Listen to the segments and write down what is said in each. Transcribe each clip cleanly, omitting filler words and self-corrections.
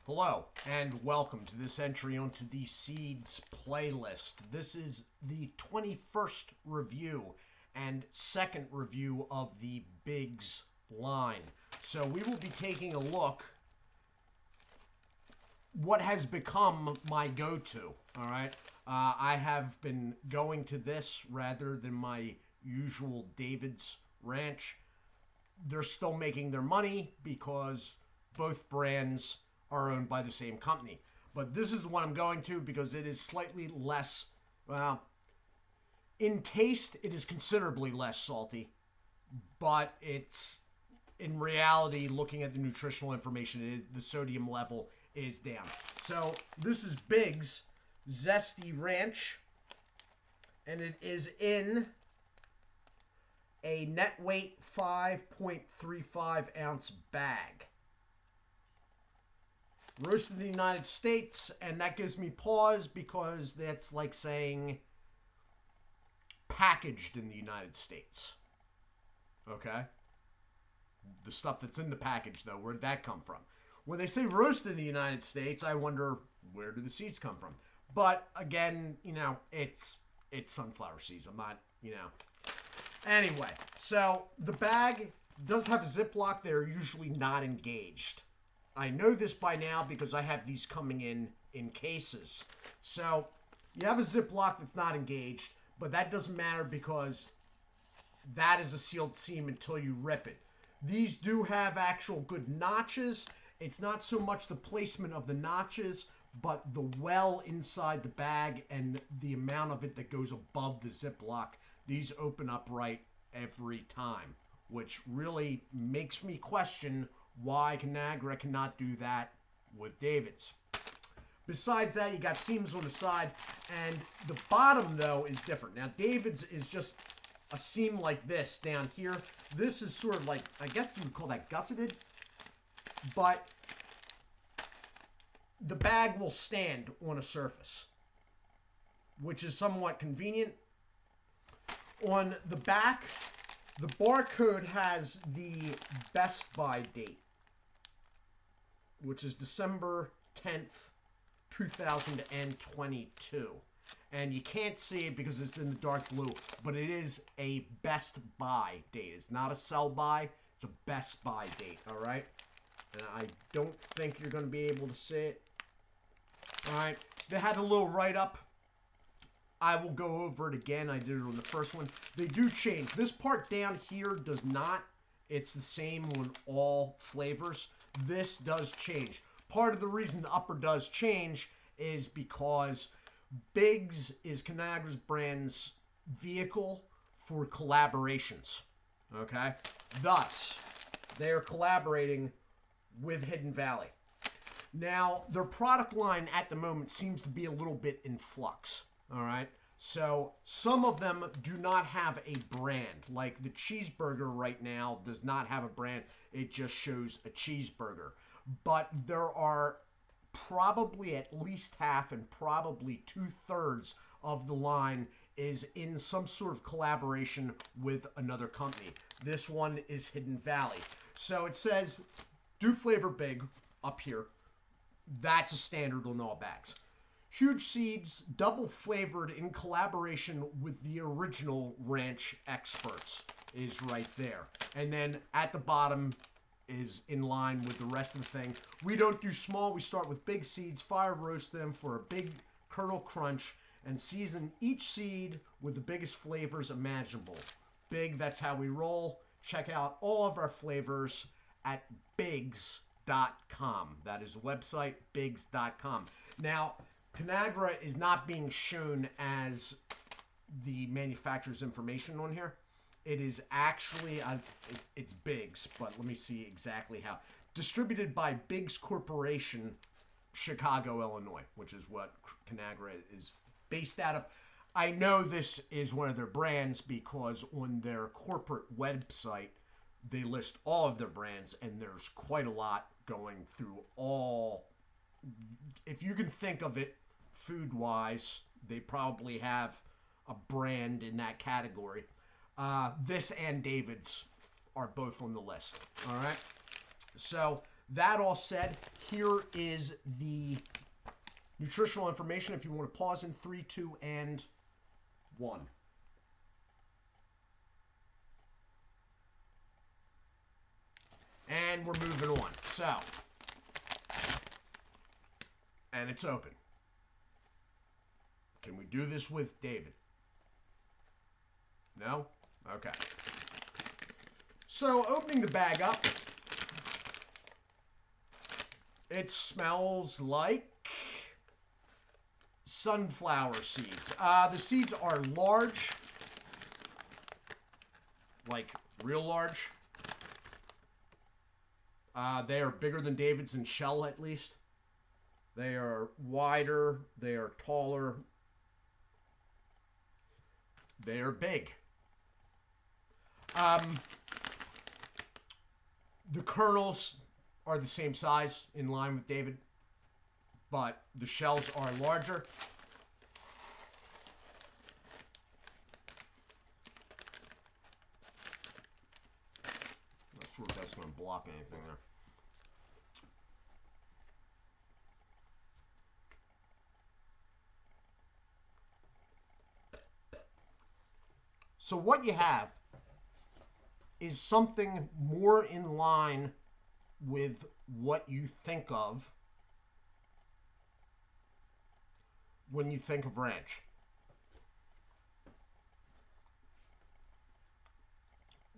Hello, and welcome to this entry onto the Seeds playlist. This is the 21st review and second review of the BiGS line. So we will be taking a look what has become my go-to, all right? I have been going to this rather than my usual David's Ranch. They're still making their money because both brands are owned by the same company. But this is the one I'm going to because it is slightly less, well, in taste, it is considerably less salty. But it's, in reality, looking at the nutritional information, the sodium level is down. So this is BiGS Zesty Ranch. And it is in a net weight 5.35 ounce bag. Roasted in the United States, and that gives me pause because that's like saying packaged in the United States. Okay? The stuff that's in the package, though, where'd that come from? When they say roasted in the United States, I wonder, where do the seeds come from? But, again, you know, it's sunflower seeds. I'm not, you know. Anyway, so the bag does have a Ziploc. They're usually not engaged. I know this by now because I have these coming in cases. So you have a Ziploc that's not engaged, but that doesn't matter because that is a sealed seam until you rip it. These do have actual good notches. It's not so much the placement of the notches, but the well inside the bag and the amount of it that goes above the Ziploc. These open up right every time, which really makes me question why Conagra cannot do that with David's. Besides that, you got seams on the side, and the bottom, though, is different. Now, David's is just a seam like this down here. This is sort of like, I guess you would call that gusseted, but the bag will stand on a surface, which is somewhat convenient. On the back, the barcode has the best by date, which is December 10th, 2022. And you can't see it because it's in the dark blue, but it is a best buy date. It's not a sell by, it's a best buy date, all right? And I don't think you're going to be able to see it. All right, they had a little write-up. I will go over it again. I did it on the first one. They do change. This part down here does not. It's the same on all flavors. This does change. Part of the reason the upper does change is because BiGS is Conagra's brand's vehicle for collaborations. Okay? Thus, they are collaborating with Hidden Valley. Now, their product line at the moment seems to be a little bit in flux. All right? So, some of them do not have a brand. Like the cheeseburger right now does not have a brand. It just shows a cheeseburger. But there are probably at least half and probably 2/3 of the line is in some sort of collaboration with another company. This one is Hidden Valley. So it says, do flavor big up here. That's a standard on all bags. Huge Seeds, double flavored in collaboration with the original ranch experts is right there. And then at the bottom is in line with the rest of the thing. We don't do small. We start with big seeds, fire roast them for a big kernel crunch, and season each seed with the biggest flavors imaginable. Big, that's how we roll. Check out all of our flavors at BiGS.com. That is the website, BiGS.com. Now, Conagra is not being shown as the manufacturer's information on here. It is actually, it's BiGS, but let me see exactly how. Distributed by BiGS Corporation, Chicago, Illinois, which is what Conagra is based out of. I know this is one of their brands because on their corporate website, they list all of their brands, and there's quite a lot going through all. If you can think of it food-wise, they probably have a brand in that category. This and David's are both on the list. All right. So that all said, here is the nutritional information. If you want to pause in 3, 2, and 1. And we're moving on. So, and it's open. Can we do this with David? No? Okay. So, opening the bag up, it smells like sunflower seeds. The seeds are large, like real large. They are bigger than David's in shell, at least. They are wider. They are taller. They are big. The kernels are the same size, in line with David, but the shells are larger. Not sure if that's going to block anything there. So what you have is something more in line with what you think of when you think of ranch.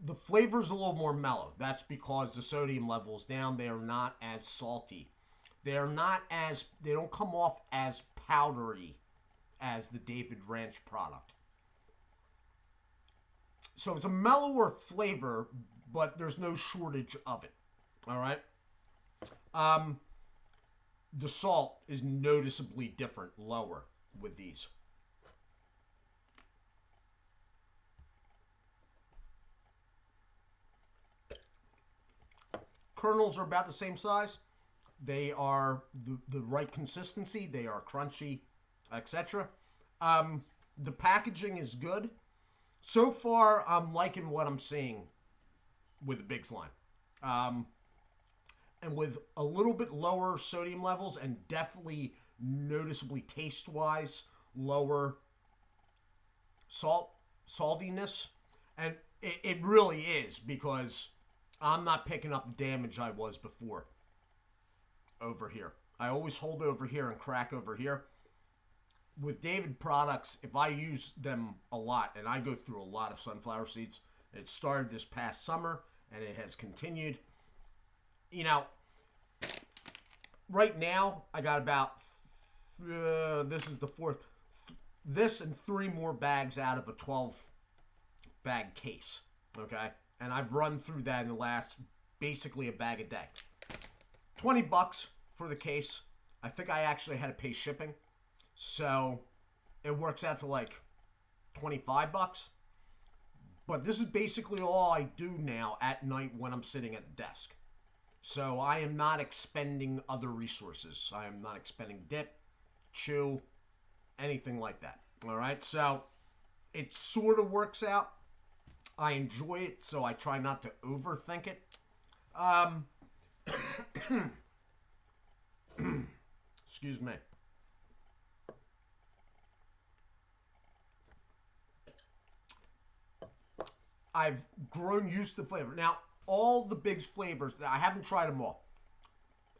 The flavor's a little more mellow. That's because the sodium level is down. They are not as salty. They don't come off as powdery as the David Ranch product. So it's a mellower flavor, but there's no shortage of it. All right? The salt is noticeably different, lower with these. Kernels are about the same size. They are the right consistency. They are crunchy, etc. The packaging is good. So far, I'm liking what I'm seeing with the BiGS line. And with a little bit lower sodium levels and definitely noticeably taste-wise lower saltiness. And it really is, because I'm not picking up the damage I was before over here. I always hold over here and crack over here. With David products, if I use them a lot, and I go through a lot of sunflower seeds, it started this past summer, and it has continued. You know, right now, I got about, this is the 4th, this and 3 more bags out of a 12-bag case, okay? And I've run through that in the last, basically a bag a day. $20 for the case. I think I actually had to pay shipping. So it works out to like $25. But this is basically all I do now at night when I'm sitting at the desk. So I am not expending other resources. I am not expending dip, chew, anything like that. All right, so it sort of works out. I enjoy it, so I try not to overthink it. Excuse me. I've grown used to the flavor. Now, all the BiGS flavors, I haven't tried them all.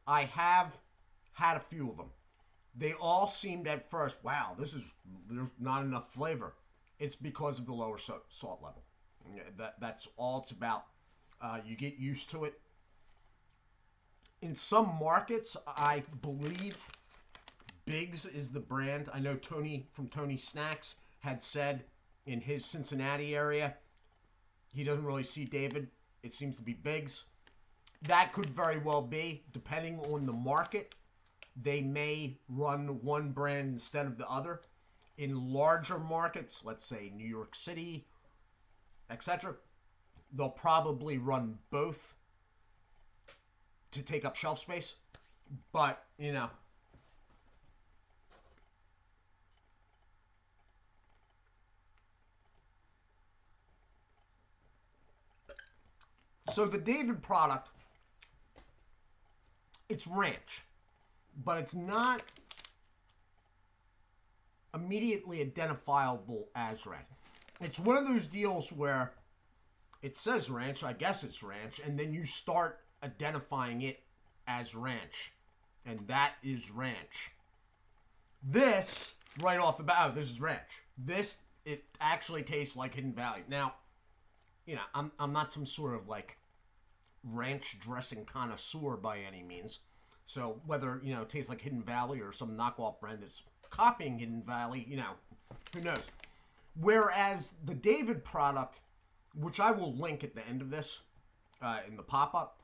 I have had a few of them. They all seemed at first, wow, there's not enough flavor. It's because of the lower salt level. That's all it's about. You get used to it. In some markets, I believe BiGS is the brand. I know Tony from Tony Snacks had said in his Cincinnati area, he doesn't really see David. It seems to be BiGS. That could very well be. Depending on the market, they may run one brand instead of the other. In larger markets, let's say New York City, etc., they'll probably run both to take up shelf space. But, you know, so the David product it's ranch, but it's not immediately identifiable as ranch. It's one of those deals where it says ranch, I guess it's ranch, and then you start identifying it as ranch, and that is ranch. This, right off the bat, oh, this is ranch. This, it actually tastes like Hidden Valley. Now, you know, I'm not some sort of like ranch dressing connoisseur by any means. So whether, you know, it tastes like Hidden Valley or some knockoff brand that's copying Hidden Valley, you know, who knows. Whereas the David product, which I will link at the end of this in the pop-up,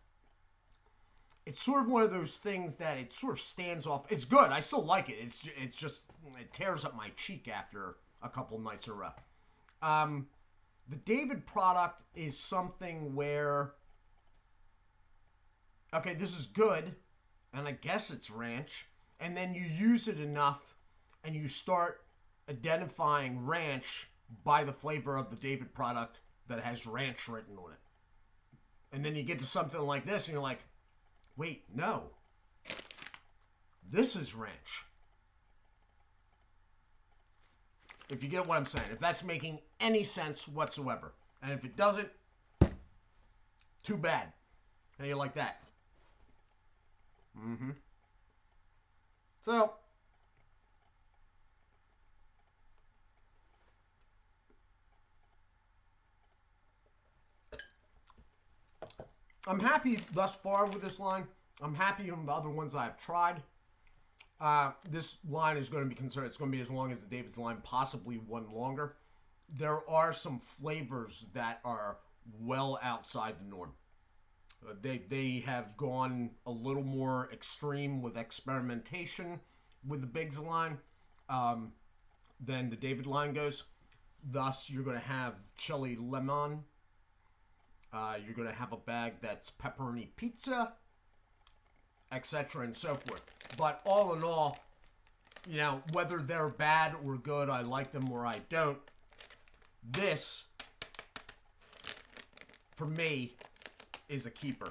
it's sort of one of those things that it sort of stands off. It's good. I still like it. It's just, it tears up my cheek after a couple nights in a row. The David product is something where, okay, this is good, and I guess it's ranch, and then you use it enough, and you start identifying ranch by the flavor of the David product that has ranch written on it. And then you get to something like this, and you're like, wait, no. This is ranch. If you get what I'm saying. If that's making any sense whatsoever. And if it doesn't, too bad. How do you like that? So, I'm happy thus far with this line. I'm happy with the other ones I've tried. This line is going to be concerned. It's going to be as long as the David's line, possibly one longer. There are some flavors that are well outside the norm. They have gone a little more extreme with experimentation with the BiGS line than the David line goes. Thus, you're going to have chili lemon. You're going to have a bag that's pepperoni pizza, etc. and so forth. But all in all, you know, whether they're bad or good, I like them or I don't, this, for me, is a keeper.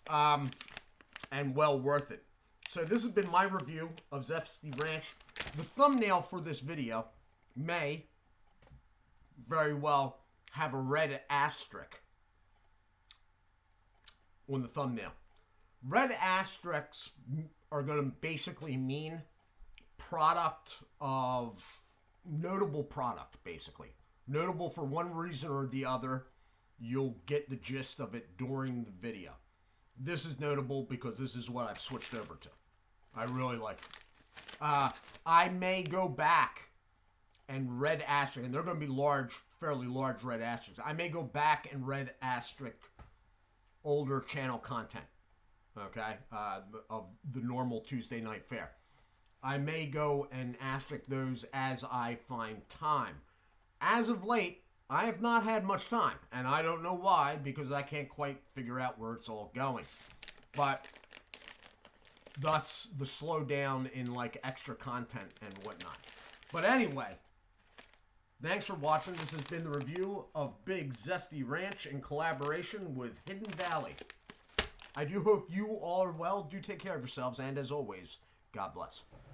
And well worth it. So this has been my review of Zesty Ranch. The thumbnail for this video may very well have a red asterisk on the thumbnail. Red asterisks are going to basically mean product of notable product, basically. Notable for one reason or the other. You'll get the gist of it during the video. This is notable because this is what I've switched over to. I really like it. I may go back and red asterisk, and they're going to be large, fairly large red asterisks. I may go back and red asterisk older channel content, okay, of the normal Tuesday night fare. I may go and asterisk those as I find time. As of late, I have not had much time, and I don't know why, because I can't quite figure out where it's all going. But thus the slowdown in like extra content and whatnot. But anyway, thanks for watching. This has been the review of Big Zesty Ranch in collaboration with Hidden Valley. I do hope you all are well. Do take care of yourselves, and as always, God bless.